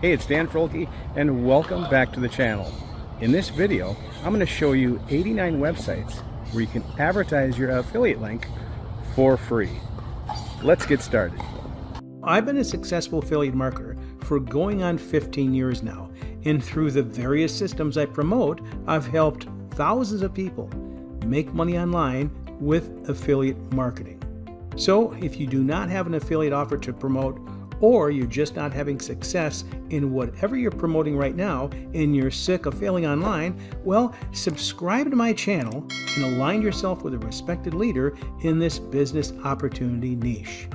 Hey, it's Dan Froelke, and welcome back to the channel. In this video, I'm going to show you 89 websites where you can advertise your affiliate link for free. Let's get started. I've been a successful affiliate marketer for going on 15 years now, and through the various systems I promote, I've helped thousands of people make money online with affiliate marketing. So if you do not have an affiliate offer to promote, or you're just not having success in whatever you're promoting right now and you're sick of failing online, well, subscribe to my channel and align yourself with a respected leader in this business opportunity niche.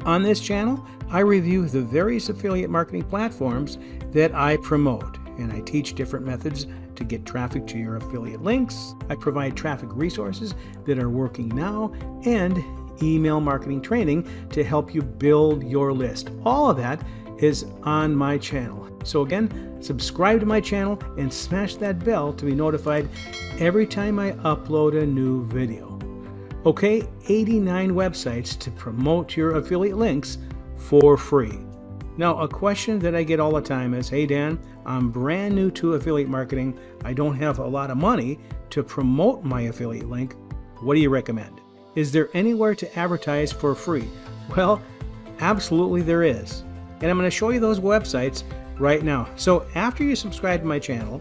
On this channel, I review the various affiliate marketing platforms that I promote, and I teach different methods to get traffic to your affiliate links. I provide traffic resources that are working now and email marketing training to help you build your list. All of that is on my channel. So again, subscribe to my channel and smash that bell to be notified every time I upload a new video. Okay, 89 websites to promote your affiliate links for free. Now, a question that I get all the time is, hey Dan, I'm brand new to affiliate marketing. I don't have a lot of money to promote my affiliate link. What do you recommend? Is there anywhere to advertise for free? Well, absolutely there is. And I'm going to show you those websites right now. So after you subscribe to my channel,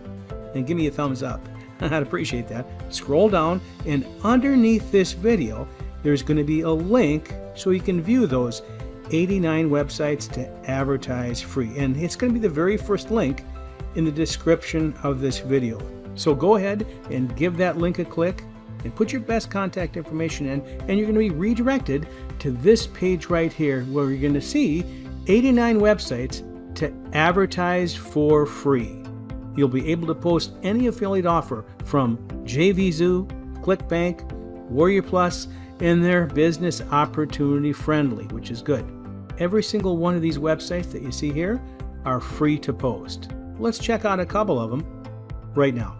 and give me a thumbs up, I'd appreciate that. Scroll down, and underneath this video, there's going to be a link so you can view those 89 websites to advertise free. And it's going to be the very first link in the description of this video. So go ahead and give that link a click and put your best contact information in, and you're going to be redirected to this page right here where you're going to see 89 websites to advertise for free. You'll be able to post any affiliate offer from JVZoo, ClickBank, Warrior Plus, and they're business opportunity friendly, which is good. Every single one of these websites that you see here are free to post. Let's check out a couple of them right now.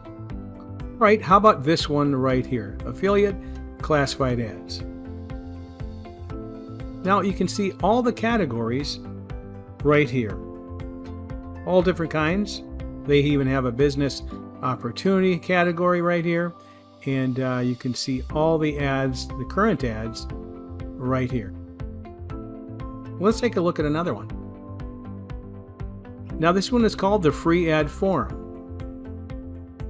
All right, how about this one right here? Affiliate classified ads. Now you can see all the categories right here. All different kinds. They even have a business opportunity category right here. And you can see all the ads, the current ads, right here. Let's take a look at another one. Now this one is called the Free Ad Forum.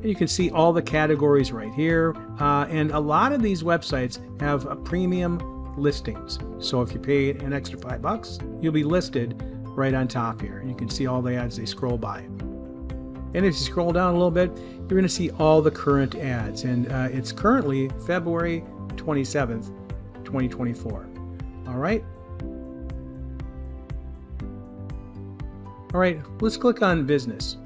You can see all the categories right here, and a lot of these websites have premium listings. So if you pay an extra $5, you'll be listed right on top here. You can see all the ads, they scroll by. And if you scroll down a little bit, you're going to see all the current ads. And it's currently February 27th, 2024. All right. All right, let's click on business.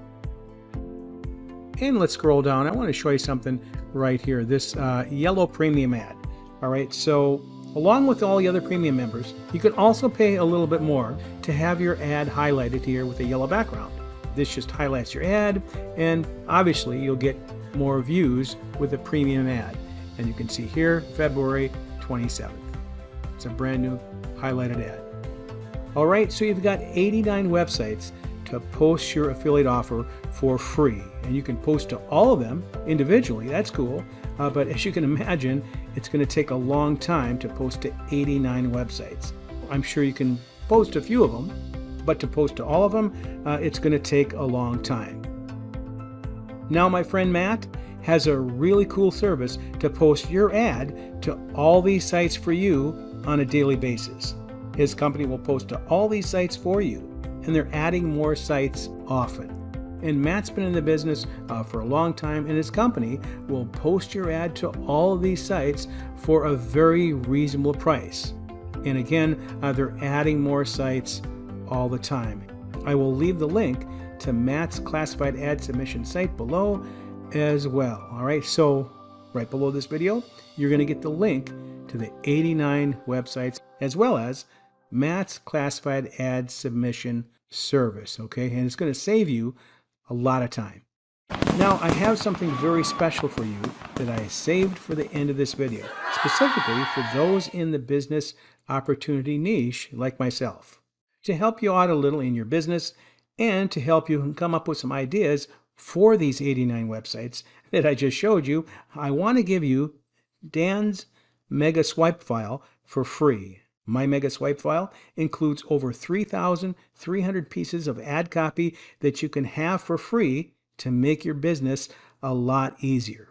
And let's scroll down. I want to show you something right here, this yellow premium ad. All right, so along with all the other premium members, you can also pay a little bit more to have your ad highlighted here with a yellow background. This just highlights your ad, and obviously you'll get more views with a premium ad. And you can see here, February 27th. It's a brand new highlighted ad. All right, so you've got 89 websites to post your affiliate offer for free. And you can post to all of them individually. That's cool. But as you can imagine, it's going to take a long time to post to 89 websites. I'm sure you can post a few of them, but to post to all of them, it's going to take a long time. Now my friend Matt has a really cool service to post your ad to all these sites for you on a daily basis. His company will post to all these sites for you, and they're adding more sites often. And Matt's been in the business for a long time, and his company will post your ad to all of these sites for a very reasonable price. And again, they're adding more sites all the time. I will leave the link to Matt's classified ad submission site below as well. All right, so right below this video, you're going to get the link to the 89 websites as well as Matt's classified ad submission service. Okay, and it's going to save you a lot of time. Now I have something very special for you that I saved for the end of this video, specifically for those in the business opportunity niche like myself, to help you out a little in your business And to help you come up with some ideas for these 89 websites that I just showed you, I want to give you Dan's Mega Swipe file for free. My Mega Swipe file includes over 3,300 pieces of ad copy that you can have for free to make your business a lot easier.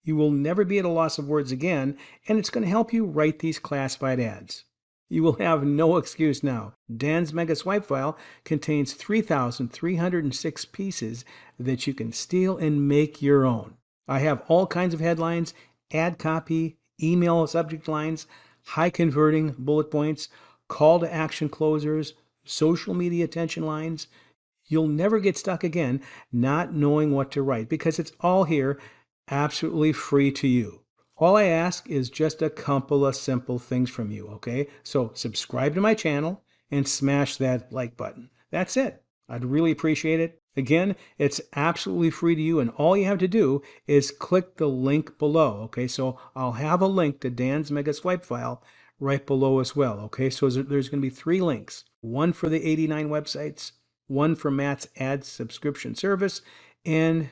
You will never be at a loss of words again, and it's going to help you write these classified ads. You will have no excuse now. Dan's Mega Swipe file contains 3,306 pieces that you can steal and make your own. I have all kinds of headlines, ad copy, email subject lines, high converting bullet points, call to action closers, social media attention lines. You'll never get stuck again not knowing what to write because it's all here absolutely free to you. All I ask is just a couple of simple things from you, okay? So subscribe to my channel and smash that like button. That's it. I'd really appreciate it. Again, it's absolutely free to you, and all you have to do is click the link below, okay? So I'll have a link to Dan's Mega Swipe file right below as well, okay? So there's going to be 3 links. One for the 89 websites, one for Matt's ad subscription service, and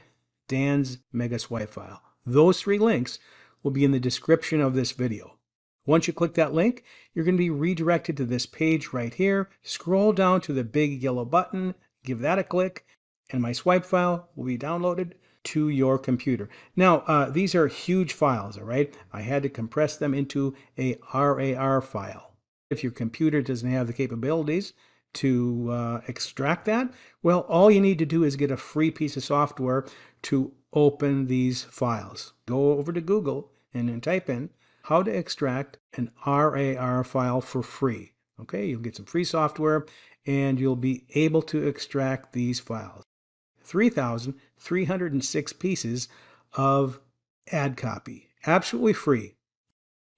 Dan's Mega Swipe file. Those 3 links will be in the description of this video. Once you click that link, you're going to be redirected to this page right here. Scroll down to the big yellow button, give that a click, and my swipe file will be downloaded to your computer. Now, these are huge files, all right? I had to compress them into a RAR file. If your computer doesn't have the capabilities to extract that, well, all you need to do is get a free piece of software to open these files. Go over to Google and then type in how to extract an RAR file for free. Okay, you'll get some free software and you'll be able to extract these files. 3,306 pieces of ad copy. Absolutely free.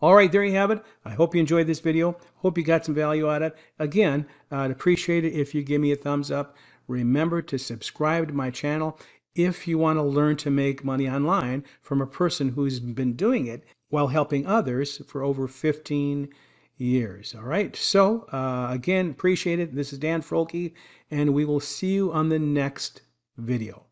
All right, there you have it. I hope you enjoyed this video. Hope you got some value out of it. Again, I'd appreciate it if you give me a thumbs up. Remember to subscribe to my channel if you want to learn to make money online from a person who's been doing it while helping others for over 15 years. All right, so again, appreciate it. This is Dan Froelke, and we will see you on the next video.